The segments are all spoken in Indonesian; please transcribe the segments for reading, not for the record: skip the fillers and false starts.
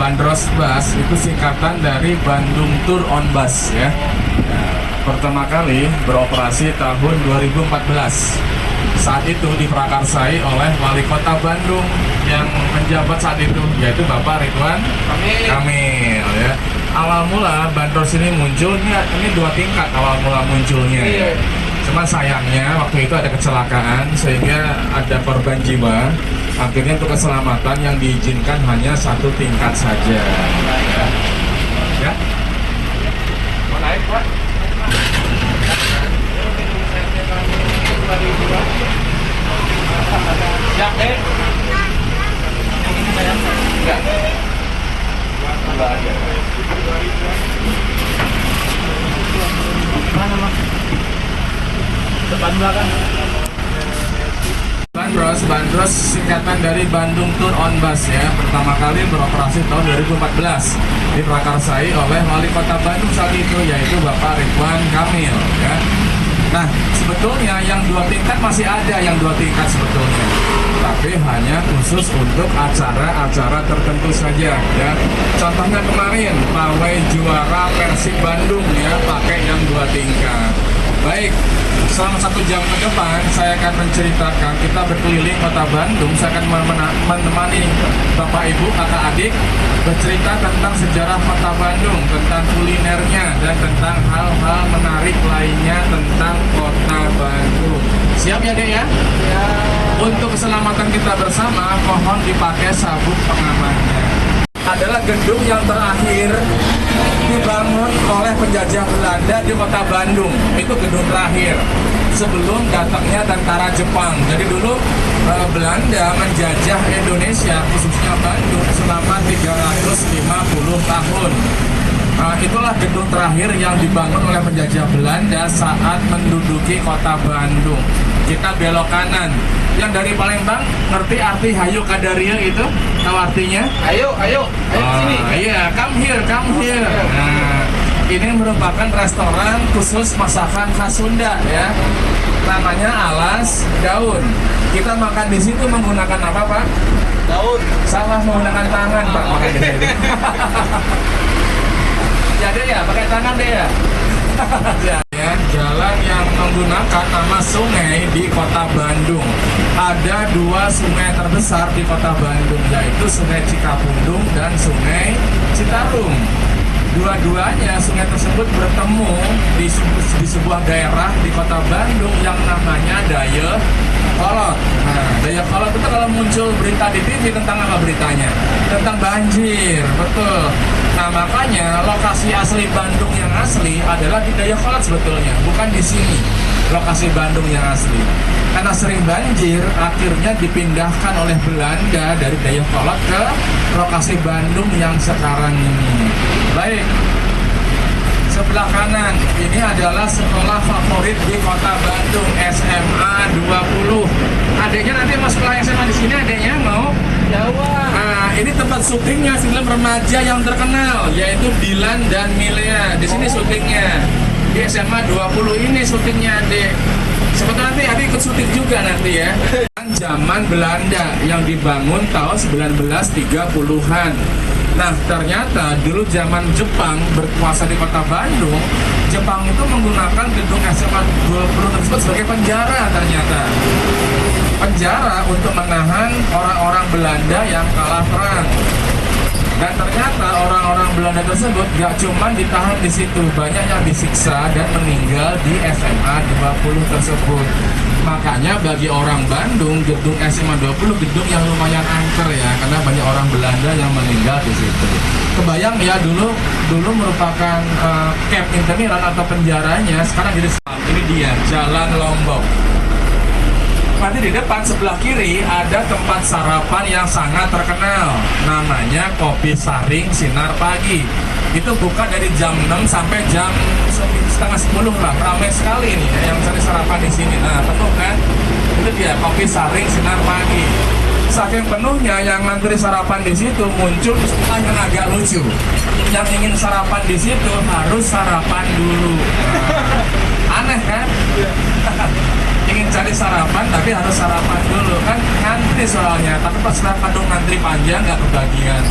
Bandros Bus itu singkatan dari Bandung Tour on Bus ya. Pertama kali beroperasi tahun 2014. Saat itu diprakarsai oleh Wali Kota Bandung yang menjabat saat itu, yaitu Bapak Ridwan Kamil ya. Awal mula Bandros ini muncul, ini 2 tingkat awal mula munculnya ya. Cuma sayangnya waktu itu ada kecelakaan sehingga ada korban jiwa. Akhirnya untuk keselamatan yang diizinkan hanya 1 tingkat saja. Ya. Mau naik, Pak? Ya, ya. Mana, Mas? Depan belakang. Bandros singkatan dari Bandung Tour on Bus ya. Pertama kali beroperasi tahun 2014. Diprakarsai oleh Wali Kota Bandung saat itu, yaitu Bapak Ridwan Kamil ya. Nah, sebetulnya yang 2 tingkat masih ada, yang 2 tingkat sebetulnya. Tapi hanya khusus untuk acara-acara tertentu saja ya. Contohnya kemarin pawai juara Persib Bandung ya, pakai yang 2 tingkat. Baik, selama 1 jam ke depan saya akan menceritakan, kita berkeliling kota Bandung. Saya akan menemani Bapak Ibu, kakak adik bercerita tentang sejarah kota Bandung, tentang kulinernya, dan tentang hal-hal menarik lainnya tentang kota Bandung. Siap ya Dek ya? Ya. Untuk keselamatan kita bersama, mohon dipakai sabuk pengamannya. Adalah gedung yang terakhir dibangun oleh penjajah Belanda di kota Bandung. Itu gedung terakhir sebelum datangnya tentara Jepang. Jadi dulu Belanda menjajah Indonesia, khususnya Bandung, selama 350 tahun. Itulah gedung terakhir yang dibangun oleh penjajah Belanda saat menduduki kota Bandung. Kita belok kanan. Yang dari Palembang ngerti arti Hayu Kadaria itu? Tahu artinya? Ayo sini. Iya, come here. Nah, ini merupakan restoran khusus masakan khas Sunda ya. Namanya Alas Daun. Kita makan di situ menggunakan apa, Pak? Daun. Salah, menggunakan tangan, Pak. Makan di situ. Ya deh ya, pakai tangan deh ya. Ya, jalan yang menggunakan nama sungai di kota Bandung. Ada 2 sungai terbesar di kota Bandung, yaitu Sungai Cikapundung dan Sungai Citarum. Dua-duanya sungai tersebut bertemu di sebuah daerah di kota Bandung yang namanya Dayakolot. Nah, Dayakolot itu kalau muncul berita di TV tentang apa beritanya? Tentang banjir, betul. Nah, makanya lokasi asli Bandung yang asli adalah di Dayakolot sebetulnya, bukan di sini. Lokasi Bandung yang asli. Karena sering banjir, akhirnya dipindahkan oleh Belanda dari Dayakolot ke lokasi Bandung yang sekarang ini. Baik, sebelah kanan ini adalah sekolah favorit di kota Bandung, SMA 20. Adiknya nanti mau sekolah SMA di sini, adiknya mau? Jawa. Nah, ini tempat syutingnya film remaja yang terkenal, yaitu Dilan dan Milea. Di sini syutingnya. Di SMA 20 ini syutingnya adik. Sebetulnya nanti adik ikut syuting juga nanti ya. Zaman Belanda yang dibangun tahun 1930-an. Nah, ternyata dulu zaman Jepang berkuasa di kota Bandung, Jepang itu menggunakan gedung SMA 20 tersebut sebagai penjara ternyata. Penjara untuk menahan orang-orang Belanda yang kalah perang. Dan ternyata orang-orang Belanda tersebut gak cuma ditahan di situ, banyak yang disiksa dan meninggal di SMA 20 tersebut. Makanya bagi orang Bandung, gedung SMA 20 gedung yang lumayan angker ya, karena banyak orang Belanda yang meninggal di situ. Kebayang ya, dulu merupakan camp interniran atau penjaranya, sekarang jadi ini dia Jalan Lombok. Nanti di depan sebelah kiri ada tempat sarapan yang sangat terkenal, namanya Kopi Saring Sinar Pagi. Itu buka dari jam 6 sampai jam setengah 10 lah, ramai sekali nih yang cari sarapan di sini. Nah, penuh kan? Itu dia Kopi Saring Sinar Pagi. Saking penuhnya yang ngantri sarapan di situ, muncul istilah yang agak lucu. Yang ingin sarapan di situ harus sarapan dulu. Nah, aneh kan? Ingin cari sarapan tapi harus sarapan dulu kan, ngantri soalnya. Tapi pas kadung ngantri panjang nggak kebagian.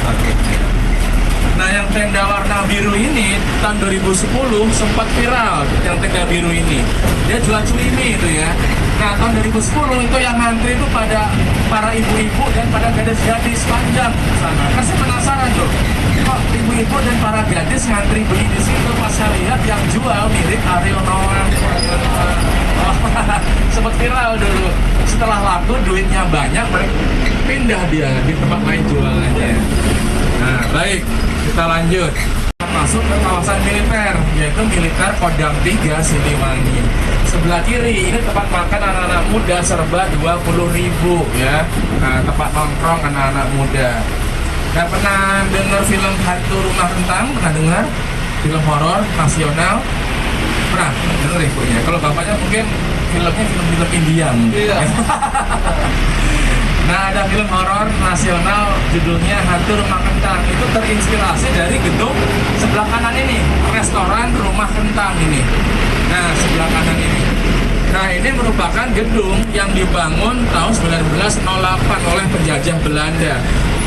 Nah, yang tenda warna biru ini tahun 2010 sempat viral, yang tenda biru ini. Dia jual cumi itu ya. Nah, tahun 2010 itu yang ngantri itu pada para ibu-ibu dan pada gadis-gadis panjang sana. Kasih penasaran tuh, kok ibu-ibu dan para gadis ngantri beli di situ? Pas saya lihat yang jual mirip Ariel Noah. Sempat viral dulu. Setelah laku duitnya banyak, pindah dia di tempat lain jualannya. Nah, baik, kita lanjut. Masuk ke kawasan militer, yaitu militer Kodam 3 Siliwangi. Sebelah kiri ini tempat makan anak-anak muda serba 20.000 ya. Nah, tempat nongkrong anak-anak muda. Gak pernah dengar film Hantu Rumah Kentang? Pernah dengar? Film horor nasional? Pernah dengar ibunya? Kalau bapaknya mungkin filmnya film-film India mungkin. Iya. Nah, ada film horor nasional judulnya Hantu Rumah Kentang. Itu terinspirasi dari gedung sebelah kanan ini, restoran Rumah Kentang ini. Nah, sebelah kanan ini. Nah, ini merupakan gedung yang dibangun tahun 1908 oleh penjajah Belanda.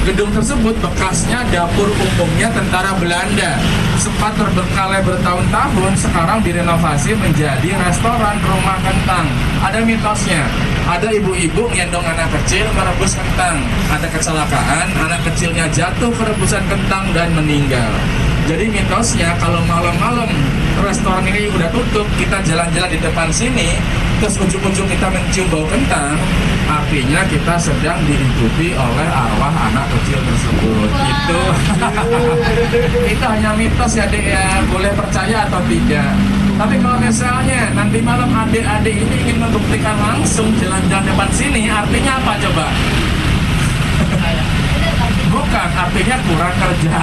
Gedung tersebut bekasnya dapur umumnya tentara Belanda. Sempat terbengkalai bertahun-tahun, sekarang direnovasi menjadi restoran Rumah Kentang. Ada mitosnya. Ada ibu-ibu ngendong anak kecil merebus kentang. Ada kecelakaan, anak kecilnya jatuh ke rebusan kentang dan meninggal. Jadi mitosnya kalau malam-malam restoran ini udah tutup, kita jalan-jalan di depan sini, terus ujung-ujung kita mencium bau kentang, artinya kita sedang dihidupi oleh arwah anak kecil tersebut. Itu itu hanya mitos ya, Dek ya, boleh percaya atau tidak. Tapi kalau misalnya nanti malam adik-adik ini ingin membuktikan langsung jalan-jalan depan sini, artinya apa coba? Bukan, artinya kurang kerja.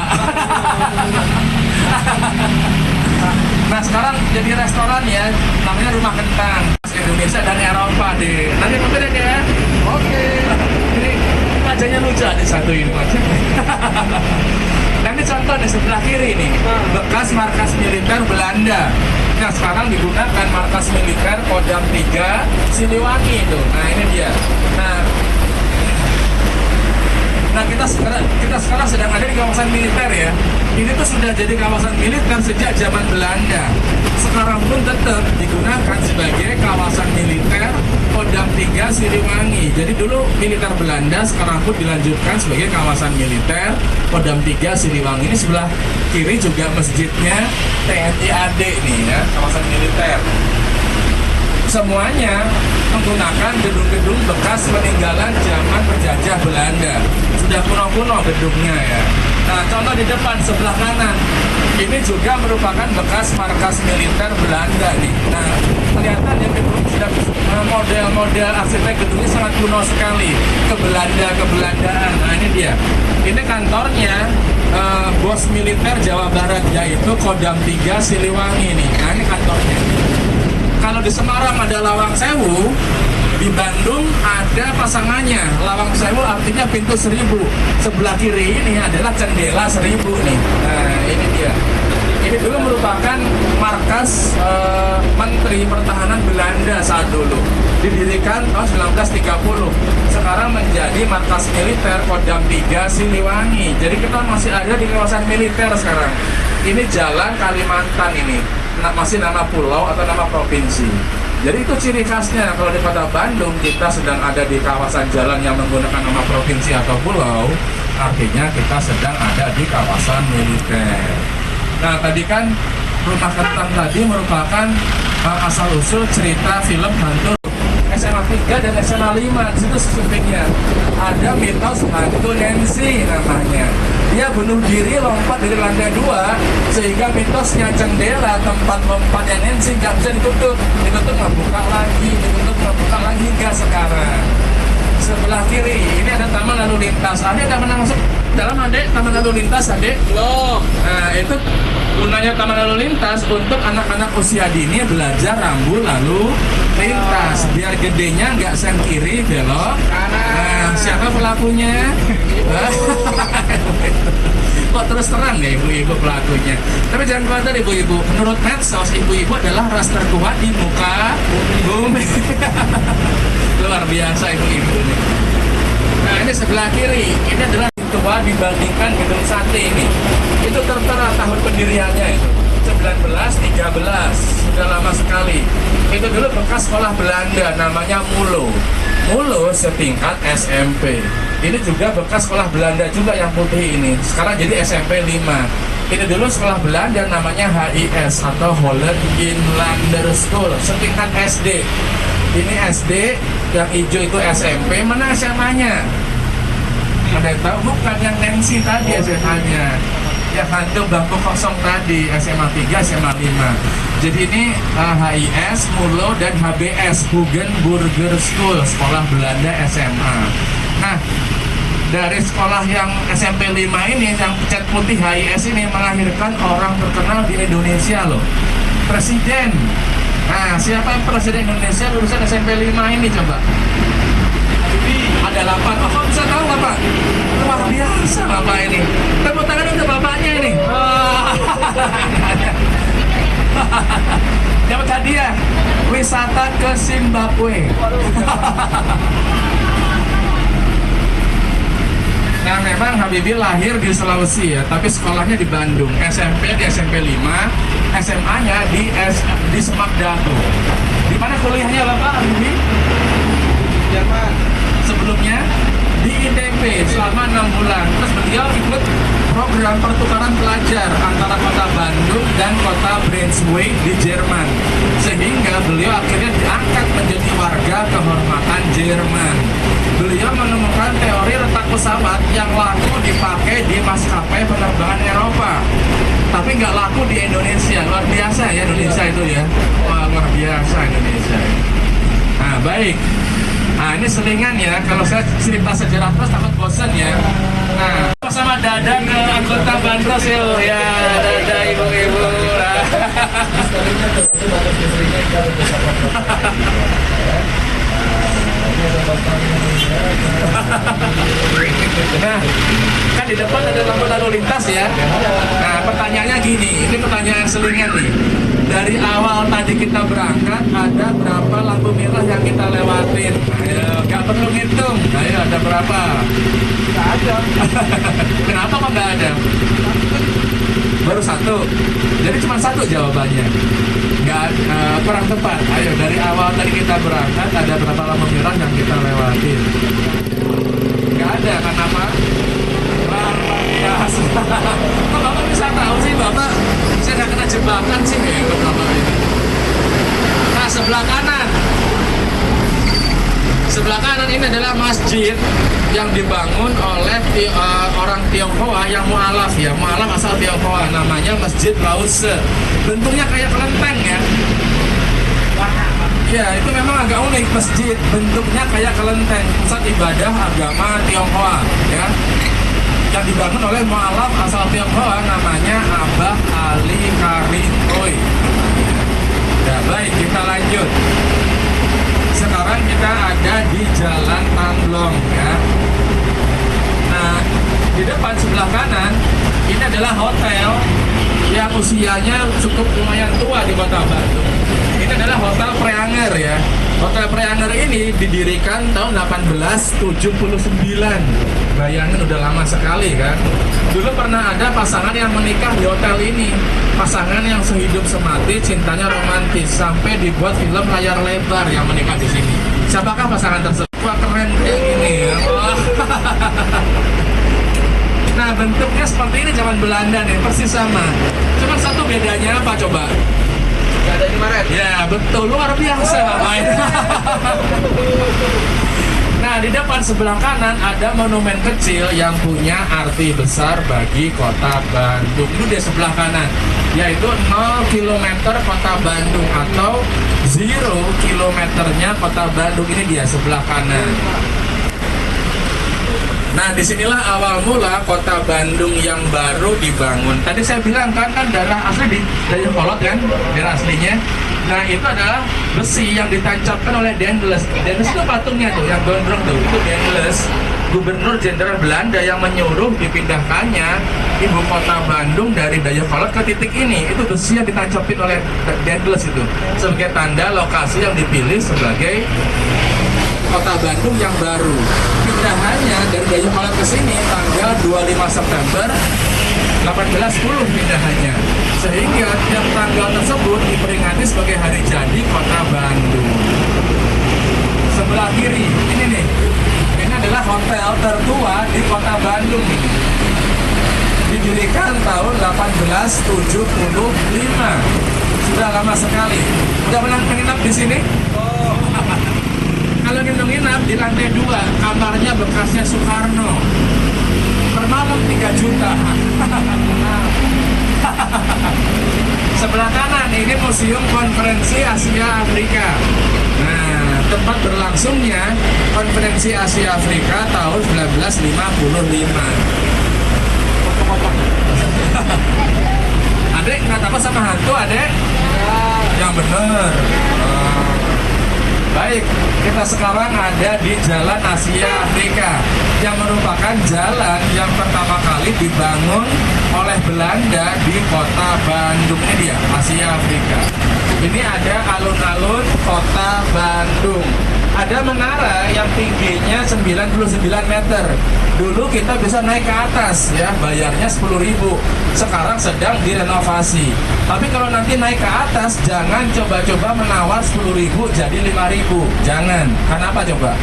Nah, sekarang jadi restoran ya, namanya Rumah Kentang. Indonesia dan Eropa deh. Nanti berbeda ya. Oke. Ini wajahnya lucu di satu ini wajahnya. Nah, ini contoh di sebelah kiri ini, bekas markas militer Belanda. Nah, sekarang digunakan markas militer Kodam 3 Siliwangi itu. Nah, ini dia. Nah, kita sekarang sedang ada di kawasan militer ya. Ini tuh sudah jadi kawasan militer sejak zaman Belanda. Sekarang pun tetap digunakan sebagai kawasan militer Kodam 3 Siliwangi. Jadi dulu militer Belanda, sekarang pun dilanjutkan sebagai kawasan militer Kodam 3 Siliwangi. Ini sebelah kiri juga masjidnya TNI AD nih ya, kawasan militer. Semuanya menggunakan gedung-gedung bekas peninggalan zaman penjajah Belanda. Sudah kuno-kuno gedungnya ya. Nah, contoh di depan sebelah kanan, ini juga merupakan bekas markas militer Belanda nih. Nah, kelihatan ya gedung sudah model-model arsitek gedungnya sangat kuno sekali, Kebelandaan. Nah, ini dia. Ini kantornya bos militer Jawa Barat, yaitu Kodam 3 Siliwangi nih. Nah, ini kantornya. Kalau di Semarang ada Lawang Sewu, di Bandung ada pasangannya. Lawang Sewu artinya pintu 1000. Sebelah kiri ini adalah jendela 1000 nih. Nah, ini dia. Ini dulu merupakan markas Menteri Pertahanan Belanda saat dulu. Didirikan tahun 1930. Sekarang menjadi markas militer Kodam 3 Siliwangi. Jadi kita masih ada di kawasan militer sekarang. Ini Jalan Kalimantan ini. Masih nama pulau atau nama provinsi. Jadi itu ciri khasnya. Kalau di Kota Bandung kita sedang ada di kawasan jalan yang menggunakan nama provinsi atau pulau, artinya kita sedang ada di kawasan militer. Nah, tadi kan Rumah Kentang tadi merupakan asal-usul cerita film hantu SMA 3 dan SMA 5. Di situ syutingnya ada mitos hantu Nancy namanya. Dia bunuh diri lompat dari lantai 2 sehingga mitosnya jendela tempat lompatnya Nancy nggak bisa ditutup nggak buka lagi, hingga sekarang. Sebelah kiri ini ada taman lalu lintas. Adek nggak pernah masuk dalam taman lalu lintas, Adek? Belum. Nah, itu gunanya taman lalu lintas untuk anak-anak usia dini belajar rambu lalu lintas biar gedenya nggak sen kiri belok kanan. Nah, siapa pelakunya? Kok terus terang ya ibu-ibu pelakunya. Tapi jangan khawatir ibu-ibu, menurut medsos ibu-ibu adalah ras terkuat di muka bumi. Luar biasa ibu-ibu nih. Nah, ini sebelah kiri ini adalah tua dibandingkan Gedung Sate ini. Itu tertera tahun pendiriannya itu 1913, sudah lama sekali. Itu dulu bekas sekolah Belanda namanya Mulo. Mulo setingkat SMP. Ini juga bekas sekolah Belanda juga yang putih ini. Sekarang jadi SMP 5. Ini dulu sekolah Belanda namanya HIS atau Holland Inlander School, setingkat SD. Ini SD, yang hijau itu SMP, mana SMA-nya? Ada yang tahu? Bukan, yang Nancy tadi SMA-nya. Yang hantu bangku kosong tadi, SMA 3, SMA 5. Jadi ini HIS, Mulo, dan HBS, Hugenburger School, sekolah Belanda SMA. Nah, dari sekolah yang SMP 5 ini, yang cat putih HIS ini melahirkan orang terkenal di Indonesia loh. Presiden. Nah, siapa yang presiden Indonesia lulusan SMP 5 ini coba? Ada 8. Oh, kok bisa tahu Bapak? Luar biasa Bapak ini. Tepuk tangan untuk Bapaknya ini. Dapat hadiah wisata ke Zimbabwe. Nah, memang Habibie lahir di Sulawesi ya, tapi sekolahnya di Bandung. SMP di SMP 5, SMA-nya di Semak Dago. Di mana kuliahnya Bapak Habibie? Jerman. Sebelumnya di ITB selama 6 bulan. Terus beliau ikut program pertukaran pelajar antara kota Bandung dan kota Braunschweig di Jerman. Sehingga beliau akhirnya diangkat menjadi warga kehormatan Jerman. Beliau menemukan teori retak pesawat yang laku dipakai di maskapai penerbangan Eropa, tapi nggak laku di Indonesia. Luar biasa ya Indonesia itu ya. Wah, luar biasa Indonesia. Nah, baik. Nah, ini selingan ya. Kalau saya cerita sejarah terus takut bosan ya. Nah, sama Dada ke anggota Bandros ya. Dada ibu-ibu. Nah, kan di depan ada lampu lalu lintas ya. Nah, pertanyaannya gini, ini pertanyaan selingan nih. Dari awal tadi kita berangkat, ada berapa lampu merah yang kita lewatin? Ayo, gak perlu ngitung. Ayo, ada berapa? Gak ada. Kenapa kok gak ada? Baru satu. Jadi cuma satu jawabannya. Kurang tepat. Ayo, dari awal tadi kita berangkat, ada berapa lampu merah yang kita lewatin? Gak ada, kenapa? Luar biasa. Kok Bapak bisa tahu sih, Bapak? Saya nggak kena jebakan sih hebat Bapak ini. Nah, sebelah kanan. Sebelah kanan ini adalah masjid yang dibangun oleh orang Tionghoa yang mualaf ya. Mualaf asal Tionghoa, namanya Masjid Lause. Bentuknya kayak kelenteng ya. Ya, itu memang agak unik masjid, bentuknya kayak kelenteng, pusat ibadah agama Tionghoa ya. Yang dibangun oleh mualaf asal Tionghoa namanya Abah Ali Karimoi. Ya, baik, kita lanjut. Sekarang kita ada di Jalan Tamblong ya. Nah, di depan sebelah kanan ini adalah hotel yang usianya cukup lumayan tua di Kota Bandung. Ini adalah Hotel Preanger ya. Hotel Preanger ini didirikan tahun 1879. Bayangin udah lama sekali kan. Dulu pernah ada pasangan yang menikah di hotel ini. Pasangan yang sehidup semati, cintanya romantis, sampai dibuat film layar lebar yang menikah di sini. Siapakah pasangan tersebut? Wah, keren kayak gini ya. Wah. Nah, bentuknya seperti ini zaman Belanda nih, persis sama. Cuma satu bedanya apa coba? Gak ada di Maret. Ya, betul. Luar biasa Bapak ini. Nah, di depan sebelah kanan ada monumen kecil yang punya arti besar bagi Kota Bandung. Itu di sebelah kanan, yaitu 0 km Kota Bandung atau 0 kilometernya Kota Bandung. Ini dia sebelah kanan. Nah, disinilah awal mula Kota Bandung yang baru dibangun. Tadi saya bilang kan daerah asli di Dayakolot kan, daerah aslinya. Nah, itu adalah besi yang ditancapkan oleh Daendels. Daendels itu patungnya tuh, yang gondrong tuh, itu Daendels, Gubernur Jenderal Belanda yang menyuruh dipindahkannya ibu kota Bandung dari Dayakolot ke titik ini. Itu besi yang ditancapin oleh Daendels itu sebagai tanda lokasi yang dipilih sebagai Kota Bandung yang baru. Pindahannya dari Dayakolot ke sini tanggal 25 September 1810 pindahannya. Sehingga tiap tanggal tersebut diperingati sebagai hari jadi Kota Bandung. Sebelah kiri, ini nih. Ini adalah hotel tertua di Kota Bandung ini. Didirikan tahun 1875. Sudah lama sekali. Udah pernah menginap di sini? Oh. Kalau nginap di lantai 2, kamarnya bekasnya Soekarno. Per malam 3 juta. Sebelah kanan ini Museum Konferensi Asia Afrika. Nah, tempat berlangsungnya Konferensi Asia Afrika tahun 1955. Adek nggak takut sama hantu, adek? Yang bener. Baik, kita sekarang ada di Jalan Asia Afrika yang merupakan jalan yang pertama kali dibangun oleh Belanda di Kota Bandung. Ini dia, Asia Afrika. Ini ada alun-alun Kota Bandung. Ada menara yang tingginya 99 meter. Dulu kita bisa naik ke atas ya, bayarnya 10.000. Sekarang sedang direnovasi. Tapi kalau nanti naik ke atas, jangan coba-coba menawar 10.000 jadi 5.000. Jangan. Kenapa coba?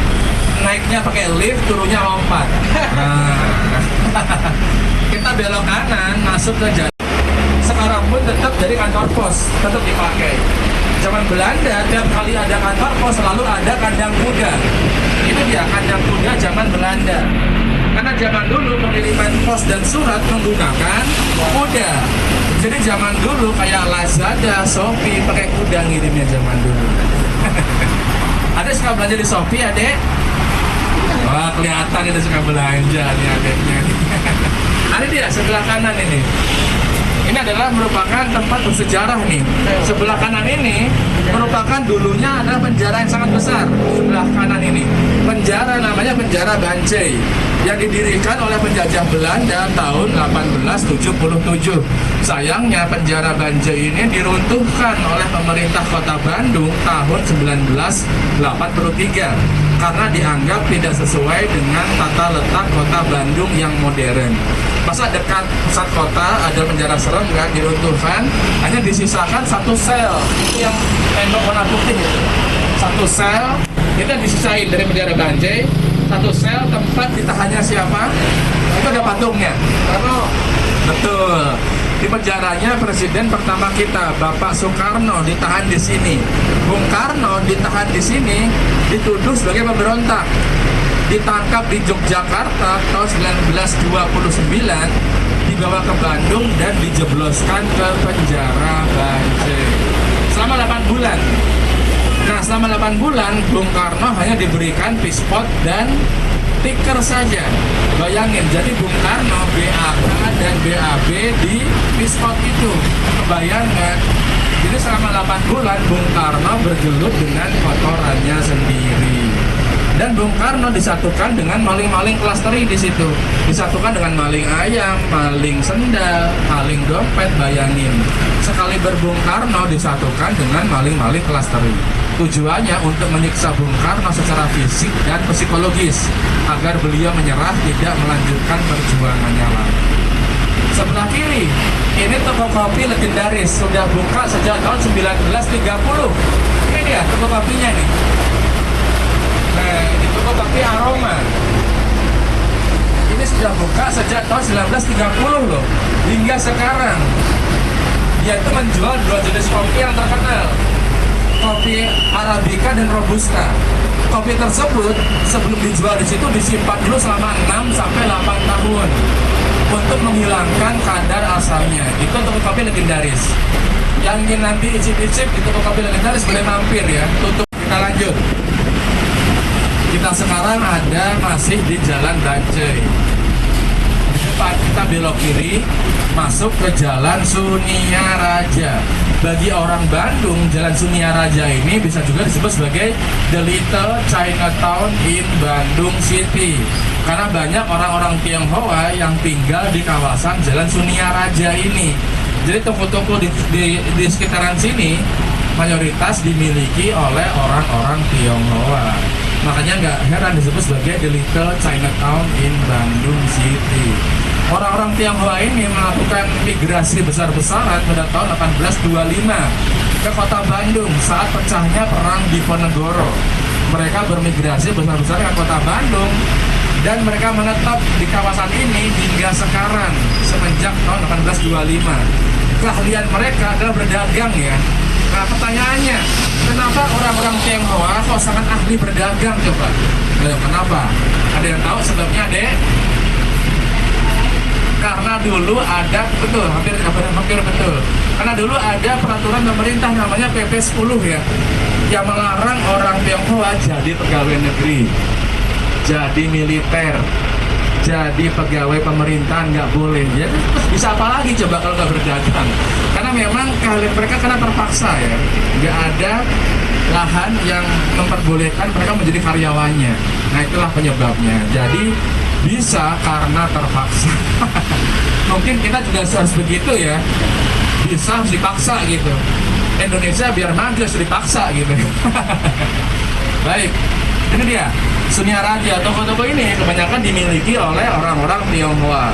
Naiknya pakai lift, turunnya lompat. Nah. Kita belok kanan, masuk ke jalan. Sekarang pun tetap dari kantor pos, tetap dipakai. Zaman Belanda, tiap kali ada kantor pos selalu ada kandang kuda. Itu dia kandang kuda zaman Belanda. Karena zaman dulu pengiriman pos dan surat menggunakan kuda. Jadi zaman dulu kayak Lazada, Shopee pakai kuda ngirimnya zaman dulu. Adek suka belanja di Shopee, adek? Wah, kelihatan itu suka belanja nih adeknya. Ada dia sebelah kanan ini. Ini adalah merupakan tempat bersejarah nih. Sebelah kanan ini merupakan dulunya adalah penjara yang sangat besar. Sebelah kanan ini penjara namanya Penjara Bancai yang didirikan oleh penjajah Belanda tahun 1877. Sayangnya penjara Bancai ini diruntuhkan oleh pemerintah Kota Bandung tahun 1983 karena dianggap tidak sesuai dengan tata letak Kota Bandung yang modern. Masa dekat pusat kota ada penjara serem kan, diruntuhkan, hanya disisakan satu sel yang tembok warna putih itu. Satu sel itu disisain dari penjara Bancai. Satu sel tempat ditahannya siapa? Itu ada patungnya. Betul. Di penjaranya presiden pertama kita, Bapak Soekarno, ditahan di sini. Bung Karno ditahan di sini, dituduh sebagai pemberontak. Ditangkap di Yogyakarta tahun 1929, dibawa ke Bandung dan dijebloskan ke penjara Bancai. Selama 8 bulan. Nah, selama 8 bulan, Bung Karno hanya diberikan pispot dan stiker saja. Bayangin, jadi Bung Karno BAK dan BAB di pispot itu. Kebayangkan. Jadi selama 8 bulan Bung Karno bergelut dengan kotorannya sendiri. Dan Bung Karno disatukan dengan maling-maling kelas teri di situ. Disatukan dengan maling ayam, maling sendal, maling dompet, bayangin. Sekali Bung Karno disatukan dengan maling-maling kelas teri. Tujuannya untuk menyiksa Bung Karno secara fisik dan psikologis agar beliau menyerah, tidak melanjutkan perjuangannya lagi. Sebelah kiri, ini toko kopi legendaris, sudah buka sejak tahun 1930. Ini dia toko kopinya nih. Nah, ini toko kopi Aroma. Ini sudah buka sejak tahun 1930 loh, hingga sekarang. Dia itu menjual 2 jenis kopi yang terkenal, kopi Arabica dan Robusta. Kopi tersebut sebelum dijual di situ disimpan dulu selama 6 sampai 8 tahun untuk menghilangkan kadar asamnya. Itu toko kopi legendaris. Yang ingin nanti icip-icip di toko kopi legendaris boleh mampir ya. Tutup, kita lanjut. Kita sekarang ada masih di Jalan Bancai. Di depan kita belok kiri, masuk ke Jalan Sunia Raja. Bagi orang Bandung, Jalan Sunia Raja ini bisa juga disebut sebagai The Little Chinatown in Bandung City. Karena banyak orang-orang Tionghoa yang tinggal di kawasan Jalan Sunia Raja ini. Jadi toko-toko di sekitaran sini mayoritas dimiliki oleh orang-orang Tionghoa. Makanya nggak heran disebut sebagai The Little Chinatown in Bandung City. Orang-orang Tionghoa ini melakukan migrasi besar-besaran pada tahun 1825 ke kota Bandung saat pecahnya Perang Diponegoro. Mereka bermigrasi besar-besaran ke kota Bandung dan mereka menetap di kawasan ini hingga sekarang semenjak tahun 1825. Keahlian mereka adalah berdagang ya. Nah pertanyaannya, kenapa orang-orang Tionghoa kok sangat ahli berdagang coba? Kenapa? Ada yang tahu sebabnya, Dek? Karena dulu ada, betul, hampir betul. Karena dulu ada peraturan pemerintah namanya PP 10 ya, yang melarang orang Tionghoa jadi pegawai negeri, jadi militer, jadi pegawai pemerintahan, nggak boleh. Ya bisa apa lagi coba kalau nggak berdagang? Karena memang keahlian mereka karena terpaksa ya, nggak ada lahan yang memperbolehkan mereka menjadi karyawannya. Nah itulah penyebabnya. Jadi bisa karena terpaksa. Mungkin kita juga harus begitu ya. Bisa harus dipaksa gitu. Indonesia biar maju harus dipaksa gitu. Baik, ini dia Sunyaraja. Toko-toko ini kebanyakan dimiliki oleh orang-orang Tionghoa.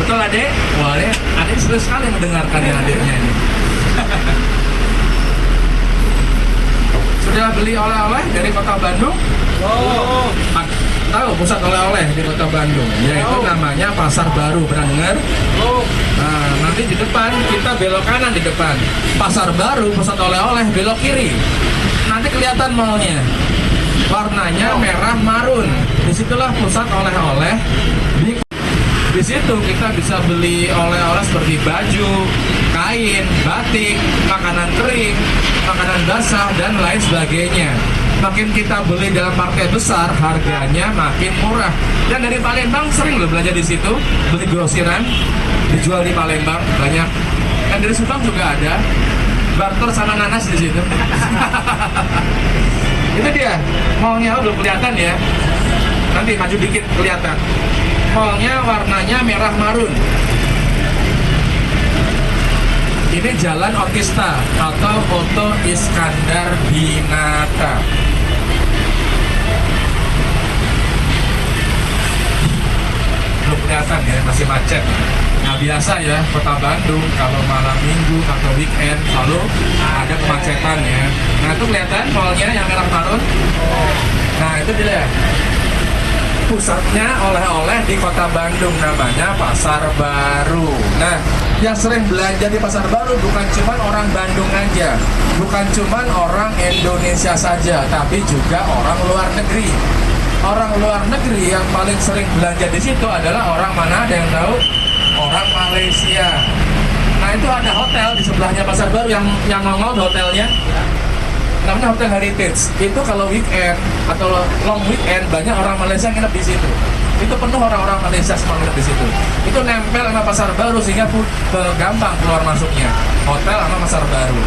Betul adek? Wah, adek seru sekali mendengarkan ya adeknya ini. Sudah beli oleh-oleh dari kota Bandung? Oh, tahu pusat oleh-oleh di kota Bandung, yaitu namanya Pasar Baru. Pernah dengar? Nah, nanti di depan kita belok kanan di depan. Pasar Baru, pusat oleh-oleh, belok kiri. Nanti kelihatan mallnya. Warnanya merah marun. Disitulah pusat oleh-oleh. Di situ kita bisa beli oleh-oleh seperti baju, kain, batik, makanan kering, makanan basah, dan lain sebagainya. Makin kita beli dalam partai besar, harganya makin murah. Dan dari Palembang sering loh belanja di situ, beli grosiran, dijual di Palembang banyak. Dan dari Subang juga ada, barter sama nanas di situ. Itu dia, mallnya belum kelihatan ya. Nanti maju dikit kelihatan. Mallnya warnanya merah marun. Ini Jalan Otista atau Oto Iskandar Dinata. Belum kelihatan ya, masih macet. Nah biasa ya, kota Bandung kalau malam minggu atau weekend selalu ada kemacetan ya. Nah itu kelihatan mallnya yang merah marun. Nah itu dia. Pusatnya oleh-oleh di kota Bandung, namanya Pasar Baru. Nah, yang sering belanja di Pasar Baru bukan cuma orang Bandung aja, bukan cuma orang Indonesia saja, tapi juga orang luar negeri. Orang luar negeri yang paling sering belanja di situ adalah orang mana? Ada yang tahu? Orang Malaysia. Nah, itu ada hotel di sebelahnya Pasar Baru yang nongol hotelnya. Namanya Hotel Heritage. Itu kalau weekend atau long weekend banyak orang Malaysia yang nginep di situ. Itu penuh orang-orang Malaysia semua nginep di situ. Itu nempel sama Pasar Baru sehingga gampang keluar masuknya. Hotel sama Pasar Baru.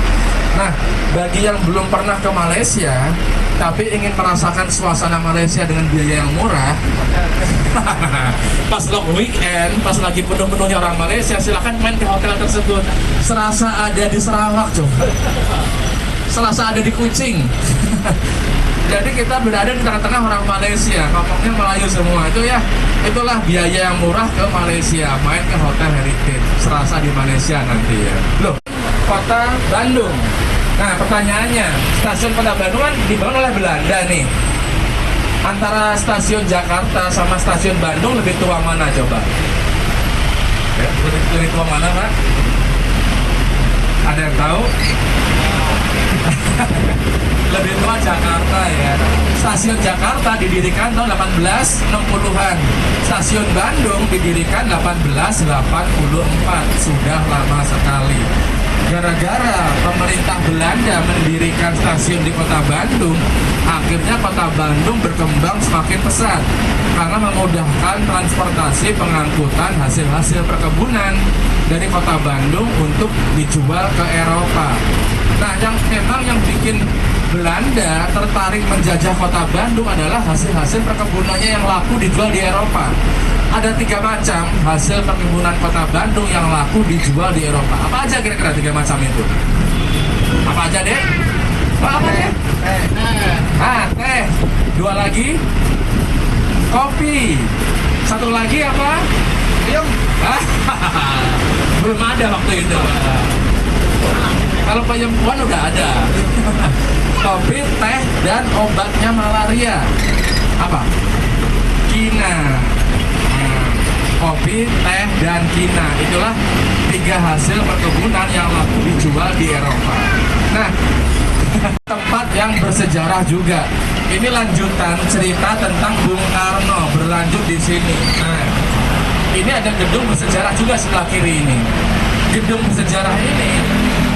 Nah, bagi yang belum pernah ke Malaysia tapi ingin merasakan suasana Malaysia dengan biaya yang murah, pas long weekend, pas lagi penuh-penuhnya orang Malaysia, silakan main ke hotel tersebut. Serasa ada di Sarawak coba. Selasa ada di Kucing. Jadi kita berada di tengah-tengah orang Malaysia, ngomongnya Melayu semua. Itu ya, itulah biaya yang murah ke Malaysia, main ke Hotel Heritage. Selasa di Malaysia nanti ya. Loh, kota Bandung. Nah pertanyaannya, stasiun kota Bandung kan dibangun oleh Belanda nih. Antara stasiun Jakarta sama stasiun Bandung lebih tua mana coba? Ya, lebih tua mana Pak? Ada yang tahu? Lebih tua Jakarta ya. Stasiun Jakarta didirikan tahun 1860-an. Stasiun Bandung didirikan 1884. Sudah lama sekali. Gara-gara pemerintah Belanda mendirikan stasiun di kota Bandung, akhirnya kota Bandung berkembang semakin pesat karena memudahkan transportasi pengangkutan hasil-hasil perkebunan dari kota Bandung untuk dijual ke Eropa. Nah, yang bikin Belanda tertarik menjajah kota Bandung adalah hasil-hasil perkebunannya yang laku dijual di Eropa. Ada 3 macam hasil perkebunan kota Bandung yang laku dijual di Eropa. Apa aja kira-kira 3 macam itu? Apa aja deh? Apa ya? Puri. Satu lagi apa? Peyem. Belum ada waktu itu. Kalau penyembuhan udah ada. Kopi, teh, dan obatnya malaria. Apa? Kina. Kopi, teh, dan kina. Itulah 3 hasil perkebunan yang laku dijual di Eropa. Nah, tempat yang bersejarah juga. Ini lanjutan cerita tentang Bung Karno, berlanjut di sini. Nah, ini ada gedung bersejarah juga sebelah kiri ini. Gedung bersejarah ini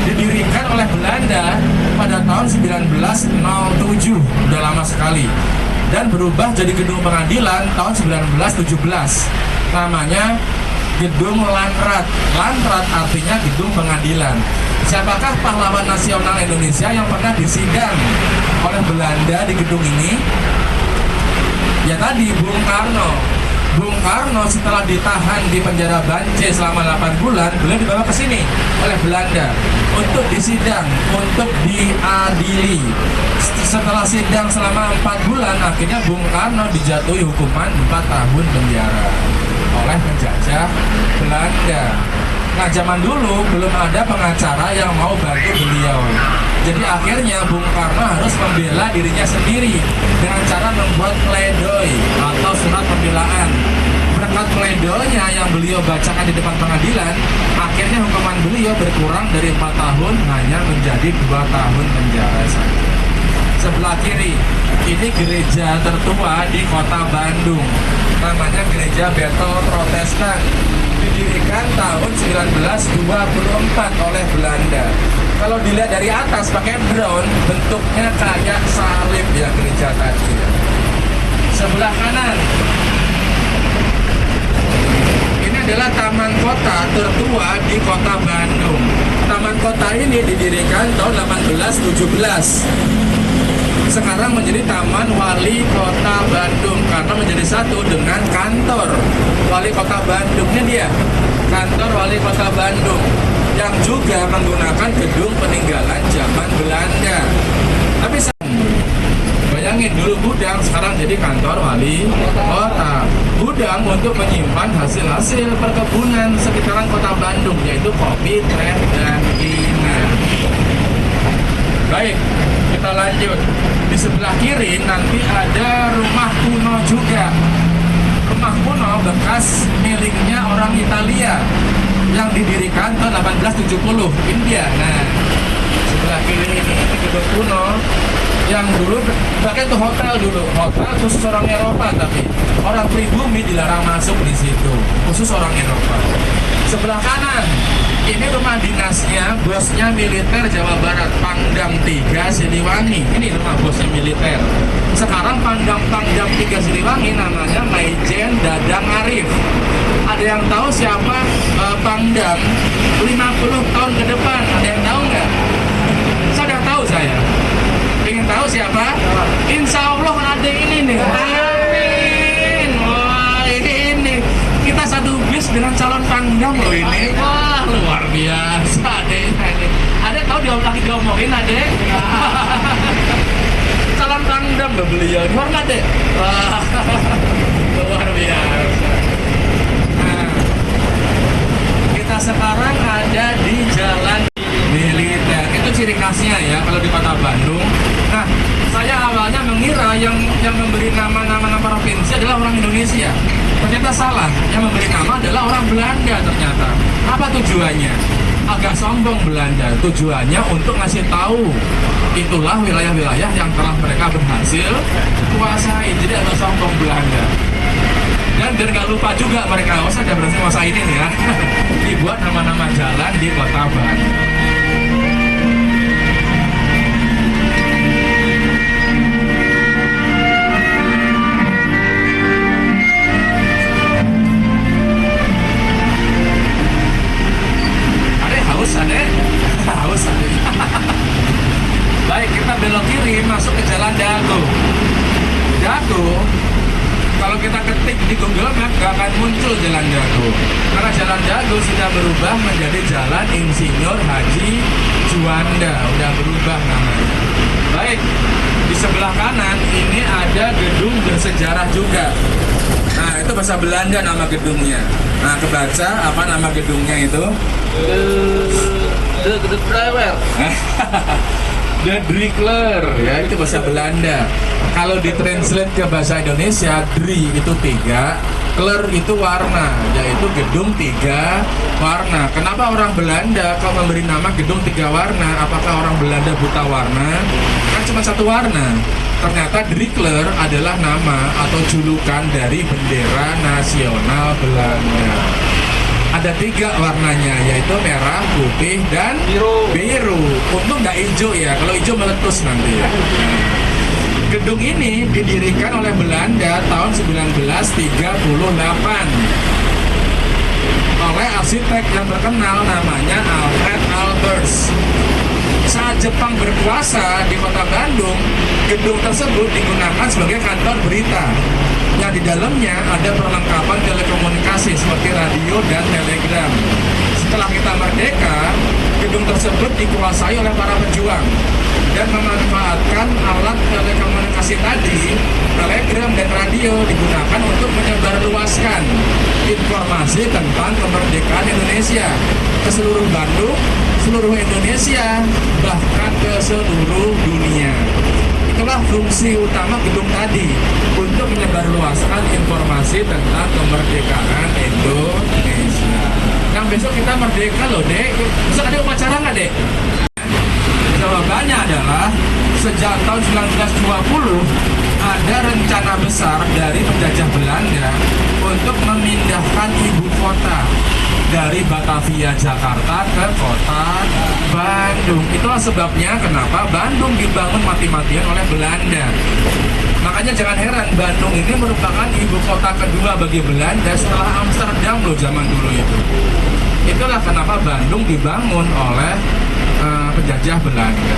didirikan oleh Belanda pada tahun 1907, udah lama sekali, dan berubah jadi gedung pengadilan tahun 1917. Namanya Gedung Landrat. Landrat artinya gedung pengadilan. Siapakah pahlawan nasional Indonesia yang pernah disidang oleh Belanda di gedung ini? Ya tadi, Bung Karno. Bung Karno setelah ditahan di penjara Banjai selama 8 bulan, beliau dibawa ke sini oleh Belanda untuk disidang, untuk diadili. Setelah sidang selama 4 bulan, akhirnya Bung Karno dijatuhi hukuman 4 tahun penjara oleh penjajah Belanda. Nah, zaman dulu belum ada pengacara yang mau bantu beliau. Jadi akhirnya Bung Karno harus membela dirinya sendiri dengan cara membuat pledoi atau surat pembelaan. Berkat pledoinya yang beliau bacakan di depan pengadilan, akhirnya hukuman beliau berkurang dari 4 tahun hanya menjadi 2 tahun penjara saja. Sebelah kiri, ini gereja tertua di kota Bandung. Namanya Gereja Betel Protestan. Didirikan tahun 1924 oleh Belanda. Kalau dilihat dari atas pakai drone, bentuknya kayak salib ya gereja tadi. Sebelah kanan, ini adalah taman kota tertua di kota Bandung. Taman kota ini didirikan tahun 1817. Sekarang menjadi Taman Wali Kota Bandung karena menjadi satu dengan kantor Wali Kota Bandung. Ini dia, kantor Wali Kota Bandung, yang juga menggunakan gedung peninggalan zaman Belanda. Tapi bayangin dulu gudang, sekarang jadi kantor Wali Kota. Gudang untuk menyimpan hasil-hasil perkebunan sekitaran kota Bandung, yaitu kopi, teh, dan kina. Baik, kita lanjut. Di sebelah kiri nanti ada rumah kuno juga. Rumah kuno bekas miliknya orang Italia yang didirikan tahun 1870. Ini dia. Nah, sebelah kiri ini gedung kuno yang dulu pakai itu hotel dulu. Hotel khusus orang Eropa, tapi orang pribumi dilarang masuk di situ. Khusus orang Eropa. Sebelah kanan, ini rumah dinasnya, bosnya militer Jawa Barat, Pangdam 3 Siliwangi. Ini rumah bosnya militer. Sekarang Pangdam 3 Siliwangi namanya Maijen Dadang Arif. Ada yang tahu siapa Pangdam 50 tahun ke depan? Ada yang tahu nggak? Sudah tahu saya. Ingin tahu siapa? Insya Allah ada ini nih. Amin. Wah, ini kita satu bis dengan calon Pangdam loh ini. Wah, luar biasa deh. Ada tahu dia lagi diomongin adek? Calon Pangdam beliau. Hormat deh. Wah, luar biasa. Nah, kita sekarang ada di Jalan Militer. Itu ciri khasnya ya kalau di kota Bandung. Nah, saya awalnya mengira yang memberi nama-nama provinsi adalah orang Indonesia. Ternyata salah, yang memberi nama adalah orang Belanda ternyata. Apa tujuannya? Agak sombong Belanda. Tujuannya untuk ngasih tahu itulah wilayah-wilayah yang telah mereka berhasil kuasai. Jadi agak sombong Belanda. Dan biar nggak lupa juga mereka, oh saya berhasil kuasai ini ya. Dibuat nama-nama jalan di kota Bandung. Haus adek. Baik, kita belok kiri masuk ke Jalan Dago. Dago, kalau kita ketik di Google Map gak akan muncul Jalan Dago, karena Jalan Dago sudah berubah menjadi Jalan Insinyur Haji Juanda. Udah berubah namanya. Baik, di sebelah kanan ini ada gedung bersejarah juga. Nah, itu bahasa Belanda nama gedungnya. Nah, kebaca apa nama gedungnya itu? De Driver. The Drickler, ya itu bahasa Belanda. Kalau ditranslate ke bahasa Indonesia, Dri itu 3, Kler itu warna, yaitu gedung 3 warna. Kenapa orang Belanda kalau memberi nama gedung 3 warna? Apakah orang Belanda buta warna? Kan cuma satu warna. Ternyata Drickler adalah nama atau julukan dari bendera nasional Belanda. Ada 3 warnanya, yaitu merah, putih, dan biru. Untung nggak hijau ya, kalau hijau meletus nanti ya. Gedung ini didirikan oleh Belanda tahun 1938 oleh arsitek yang terkenal namanya Alfred Albers. Saat Jepang berkuasa di kota Bandung, gedung tersebut digunakan sebagai kantor berita. Yang di dalamnya ada perlengkapan telekomunikasi seperti radio dan telegram. Setelah kita merdeka, gedung tersebut dikuasai oleh para pejuang dan memanfaatkan alat telekomunikasi tadi, telegram dan radio digunakan untuk menyebarluaskan informasi tentang kemerdekaan Indonesia ke seluruh Bandung, seluruh Indonesia, bahkan ke seluruh dunia. Itulah fungsi utama gedung tadi, untuk menyebarluaskan informasi tentang kemerdekaan Indonesia. Yang besok kita merdeka loh, Dek. Besok ada upacara nggak, Dek? Jawabannya adalah sejak tahun 1920 ada rencana besar dari penjajah Belanda untuk memindahkan ibu kota dari Batavia Jakarta ke kota Bandung. Itulah sebabnya kenapa Bandung dibangun mati-matian oleh Belanda. Makanya jangan heran, Bandung ini merupakan ibu kota kedua bagi Belanda setelah Amsterdam loh zaman dulu itu. Itulah kenapa Bandung dibangun oleh penjajah Belanda.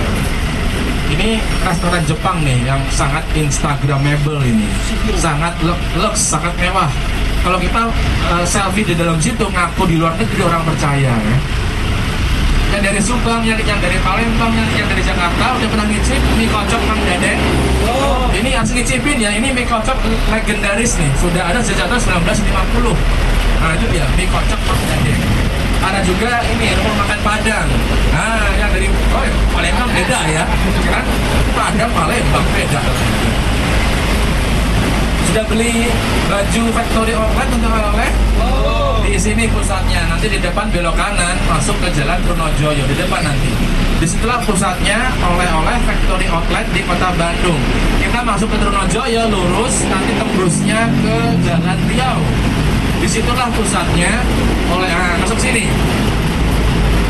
Ini restoran Jepang nih yang sangat instagramable ini, sangat lux, sangat mewah. Kalau kita selfie di dalam situ ngaku di luar negeri orang percaya ya. Yang dari Subang, yang dari Palembang, yang dari Jakarta udah pernah ngicip mie kocok Mang Deden. Oh, ini harus ngicipin ya, ini mie kocok legendaris nih, sudah ada sejak tahun 1950. Nah itu dia mie kocok Mang Deden. Ada juga ini rumah makan Padang. Nah yang dari Palembang beda ya, kan Padang Palembang beda. Sudah beli baju factory outlet untuk oleh-oleh? Oh. Di sini pusatnya, nanti di depan belok kanan masuk ke Jalan Trunojoyo di depan nanti. Disitulah pusatnya oleh-oleh factory outlet di kota Bandung. Kita masuk ke Trunojoyo lurus, nanti tembusnya ke Jalan Riau. Disitulah pusatnya masuk sini.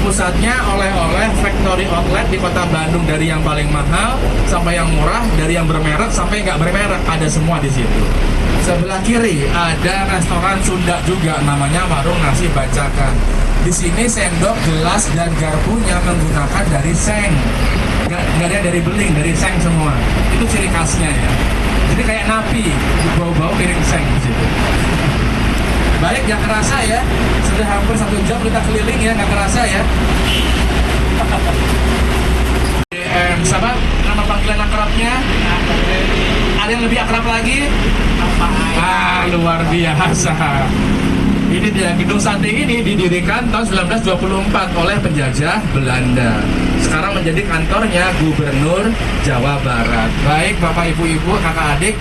Pusatnya oleh-oleh factory outlet di kota Bandung, dari yang paling mahal sampai yang murah, dari yang bermerek sampai nggak bermerek, ada semua di situ. Sebelah kiri ada restoran Sunda juga, namanya Warung Nasi Bancakan. Di sini sendok, gelas, dan garpunya menggunakan dari seng, nggak ada dari beling, dari seng semua. Itu ciri khasnya ya. Jadi kayak napi, bau-bau piring seng di situ. Baik, gak kerasa ya, sudah hampir 1 jam kita keliling ya, gak kerasa ya. Sahabat, nama panggilan akrabnya? Ada yang lebih akrab lagi? Luar biasa. Ini dia, gedung sate ini didirikan tahun 1924 oleh penjajah Belanda. Sekarang menjadi kantornya Gubernur Jawa Barat. Baik, Bapak, Ibu, kakak, adik.